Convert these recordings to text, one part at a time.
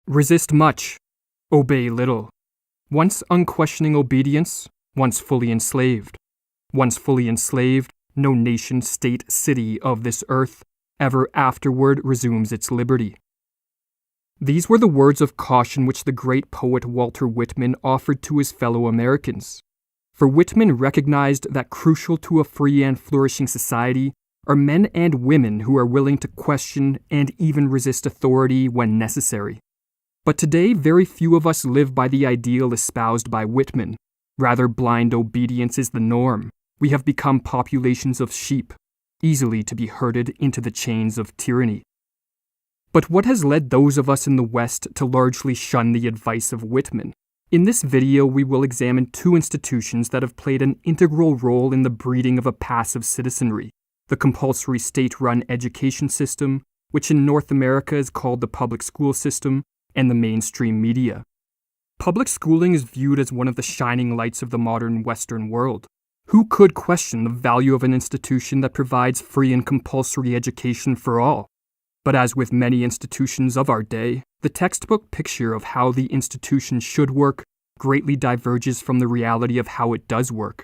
Resist much, obey little. Once unquestioning obedience, once fully enslaved. Once fully enslaved, no nation, state, city of this earth ever afterward resumes its liberty. These were the words of caution which the great poet Walter Whitman offered to his fellow Americans. For Whitman recognized that crucial to a free and flourishing society are men and women who are willing to question and even resist authority when necessary. But today, very few of us live by the ideal espoused by Whitman. Rather, blind obedience is the norm. We have become populations of sheep, easily to be herded into the chains of tyranny. But what has led those of us in the West to largely shun the advice of Whitman? In this video, we will examine two institutions that have played an integral role in the breeding of a passive citizenry: the compulsory state-run education system, which in North America is called the public school system, and the mainstream media. Public schooling is viewed as one of the shining lights of the modern Western world. Who could question the value of an institution that provides free and compulsory education for all? But as with many institutions of our day, the textbook picture of how the institution should work greatly diverges from the reality of how it does work.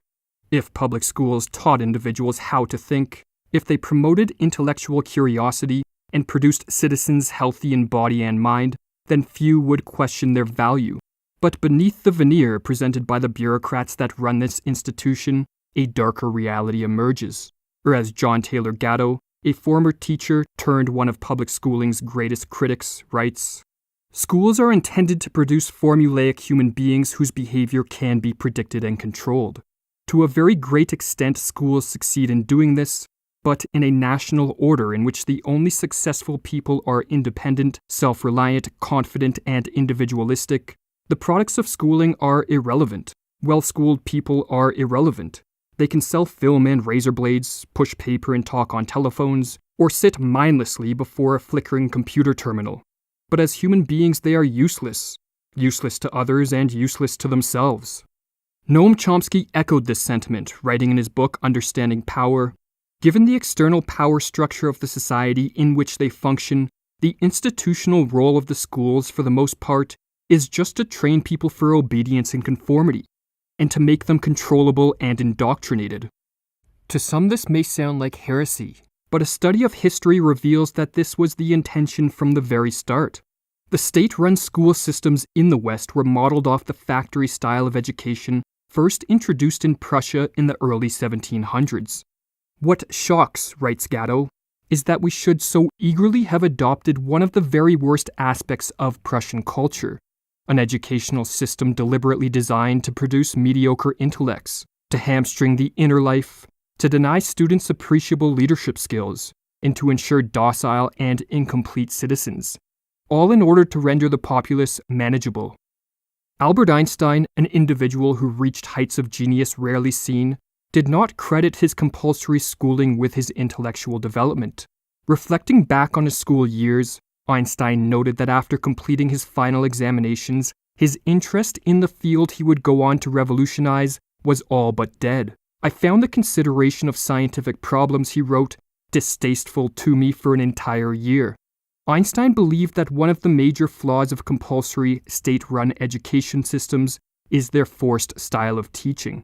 If public schools taught individuals how to think, if they promoted intellectual curiosity and produced citizens healthy in body and mind, then few would question their value. But beneath the veneer presented by the bureaucrats that run this institution, a darker reality emerges. Or as John Taylor Gatto, a former teacher turned one of public schooling's greatest critics, writes, "Schools are intended to produce formulaic human beings whose behavior can be predicted and controlled. To a very great extent, schools succeed in doing this, but in a national order in which the only successful people are independent, self-reliant, confident, and individualistic, the products of schooling are irrelevant. Well-schooled people are irrelevant. They can sell film and razor blades, push paper and talk on telephones, or sit mindlessly before a flickering computer terminal. But as human beings, they are useless to others and useless to themselves." Noam Chomsky echoed this sentiment, writing in his book Understanding Power, "Given the external power structure of the society in which they function, the institutional role of the schools, for the most part, is just to train people for obedience and conformity, and to make them controllable and indoctrinated." To some this may sound like heresy, but a study of history reveals that this was the intention from the very start. The state-run school systems in the West were modeled off the factory style of education first introduced in Prussia in the early 1700s. "What shocks," writes Gatto, "is that we should so eagerly have adopted one of the very worst aspects of Prussian culture, an educational system deliberately designed to produce mediocre intellects, to hamstring the inner life, to deny students appreciable leadership skills, and to ensure docile and incomplete citizens, all in order to render the populace manageable." Albert Einstein, an individual who reached heights of genius rarely seen, did not credit his compulsory schooling with his intellectual development. Reflecting back on his school years, Einstein noted that after completing his final examinations, his interest in the field he would go on to revolutionize was all but dead. "I found the consideration of scientific problems," he wrote, "distasteful to me for an entire year." Einstein believed that one of the major flaws of compulsory, state-run education systems is their forced style of teaching.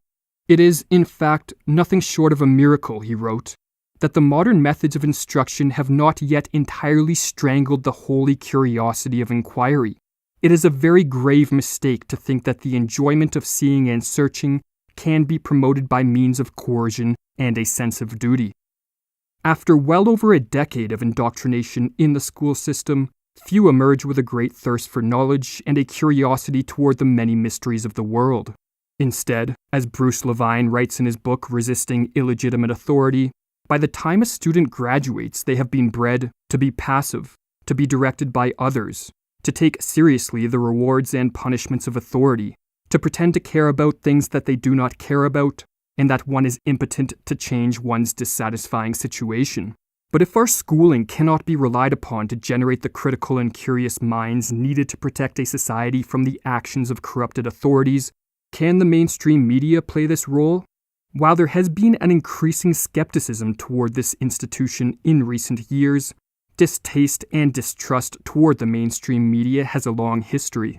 "It is, in fact, nothing short of a miracle," he wrote, "that the modern methods of instruction have not yet entirely strangled the holy curiosity of inquiry. It is a very grave mistake to think that the enjoyment of seeing and searching can be promoted by means of coercion and a sense of duty." After well over a decade of indoctrination in the school system, few emerge with a great thirst for knowledge and a curiosity toward the many mysteries of the world. Instead, as Bruce Levine writes in his book Resisting Illegitimate Authority, by the time a student graduates, they have been bred to be passive, to be directed by others, to take seriously the rewards and punishments of authority, to pretend to care about things that they do not care about, and that one is impotent to change one's dissatisfying situation. But if our schooling cannot be relied upon to generate the critical and curious minds needed to protect a society from the actions of corrupted authorities, can the mainstream media play this role? While there has been an increasing skepticism toward this institution in recent years, Distaste and distrust toward the mainstream media has a long history.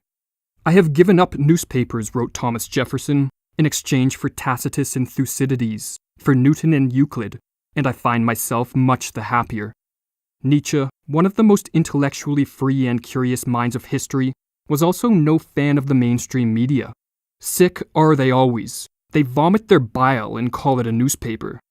"I have given up newspapers," wrote Thomas Jefferson, "in exchange for Tacitus and Thucydides, for Newton and Euclid, and I find myself much the happier." Nietzsche, one of the most intellectually free and curious minds of history, was also no fan of the mainstream media. "Sick are they always. They vomit their bile and call it a newspaper."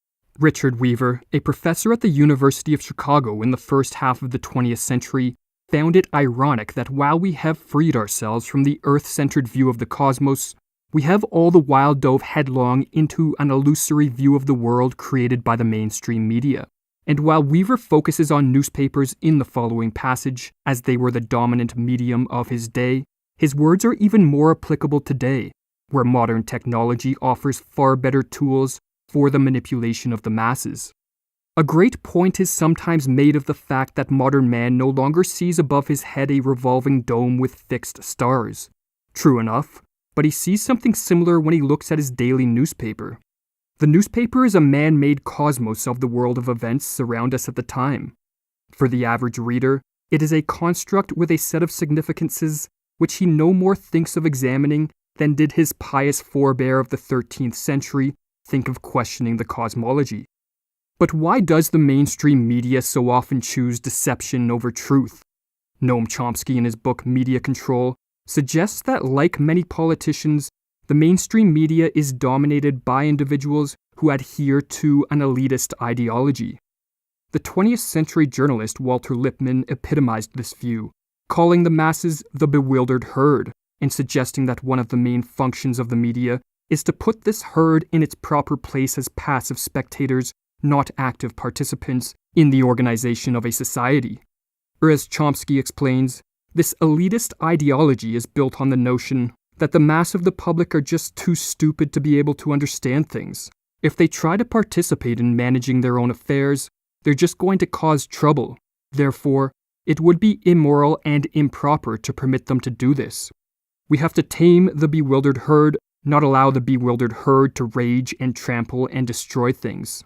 Richard Weaver, a professor at the University of Chicago in the first half of the 20th century, found it ironic that while we have freed ourselves from the earth-centered view of the cosmos, we have all the while dove headlong into an illusory view of the world created by the mainstream media. And while Weaver focuses on newspapers in the following passage, as they were the dominant medium of his day, his words are even more applicable today, where modern technology offers far better tools for the manipulation of the masses. A great point is sometimes made of the fact that modern man no longer sees above his head a revolving dome with fixed stars. True enough, but he sees something similar when he looks at his daily newspaper. The newspaper is a man-made cosmos of the world of events around us at the time. For the average reader, it is a construct with a set of significances which he no more thinks of examining than did his pious forebear of the 13th century think of questioning the cosmology. But why does the mainstream media so often choose deception over truth? Noam Chomsky, in his book Media Control, suggests that, like many politicians, the mainstream media is dominated by individuals who adhere to an elitist ideology. The 20th century journalist Walter Lippmann epitomized this view, calling the masses the bewildered herd, and suggesting that one of the main functions of the media is to put this herd in its proper place as passive spectators, not active participants, in the organization of a society. Or as Chomsky explains, this elitist ideology is built on the notion that the mass of the public are just too stupid to be able to understand things. If they try to participate in managing their own affairs, they're just going to cause trouble. Therefore, it would be immoral and improper to permit them to do this. We have to tame the bewildered herd, not allow the bewildered herd to rage and trample and destroy things.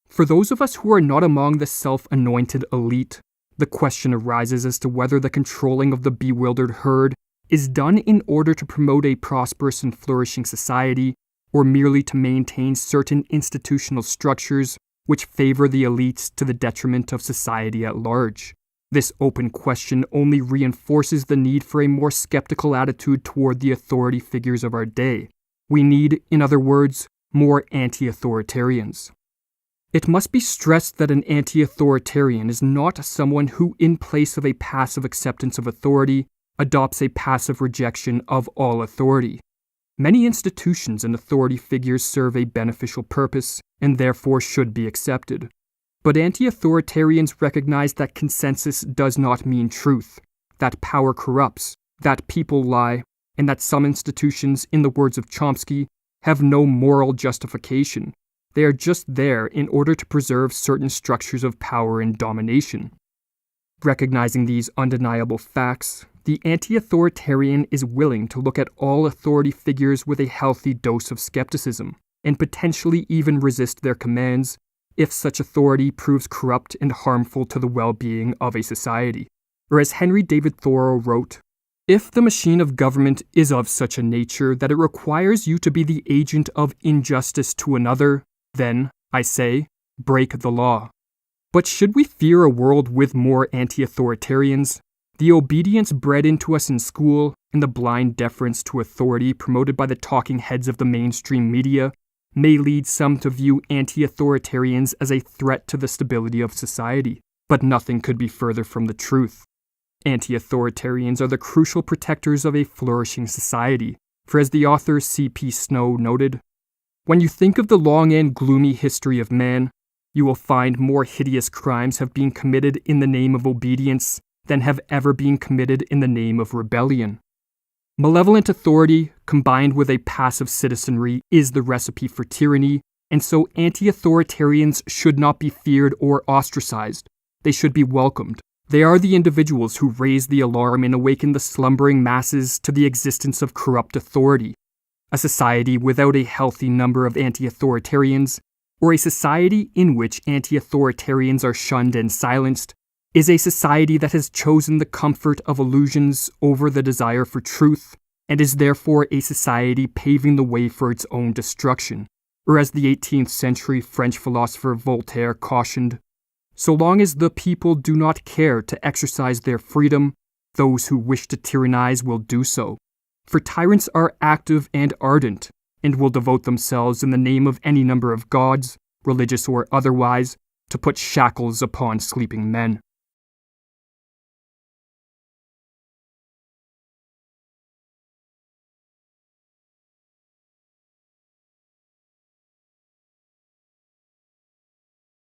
For those of us who are not among the self-anointed elite, the question arises as to whether the controlling of the bewildered herd is done in order to promote a prosperous and flourishing society, or merely to maintain certain institutional structures which favor the elites to the detriment of society at large. This open question only reinforces the need for a more skeptical attitude toward the authority figures of our day. We need, in other words, more anti-authoritarians. It must be stressed that an anti-authoritarian is not someone who, in place of a passive acceptance of authority, adopts a passive rejection of all authority. Many institutions and authority figures serve a beneficial purpose and therefore should be accepted. But anti-authoritarians recognize that consensus does not mean truth, that power corrupts, that people lie, and that some institutions, in the words of Chomsky, have no moral justification. They are just there in order to preserve certain structures of power and domination. Recognizing these undeniable facts, the anti-authoritarian is willing to look at all authority figures with a healthy dose of skepticism, and potentially even resist their commands if such authority proves corrupt and harmful to the well-being of a society. Or as Henry David Thoreau wrote, "If the machine of government is of such a nature that it requires you to be the agent of injustice to another, then, I say, break the law." But should we fear a world with more anti-authoritarians? The obedience bred into us in school and the blind deference to authority promoted by the talking heads of the mainstream media may lead some to view anti-authoritarians as a threat to the stability of society. But nothing could be further from the truth. Anti-authoritarians are the crucial protectors of a flourishing society, for as the author C.P. Snow noted, "When you think of the long and gloomy history of man, you will find more hideous crimes have been committed in the name of obedience than have ever been committed in the name of rebellion." Malevolent authority, combined with a passive citizenry, is the recipe for tyranny, and so anti-authoritarians should not be feared or ostracized. They should be welcomed. They are the individuals who raise the alarm and awaken the slumbering masses to the existence of corrupt authority. A society without a healthy number of anti-authoritarians, or a society in which anti-authoritarians are shunned and silenced, is a society that has chosen the comfort of illusions over the desire for truth, and is therefore a society paving the way for its own destruction. Or as the 18th century French philosopher Voltaire cautioned, so long as the people do not care to exercise their freedom, those who wish to tyrannize will do so. For tyrants are active and ardent, and will devote themselves in the name of any number of gods, religious or otherwise, to put shackles upon sleeping men.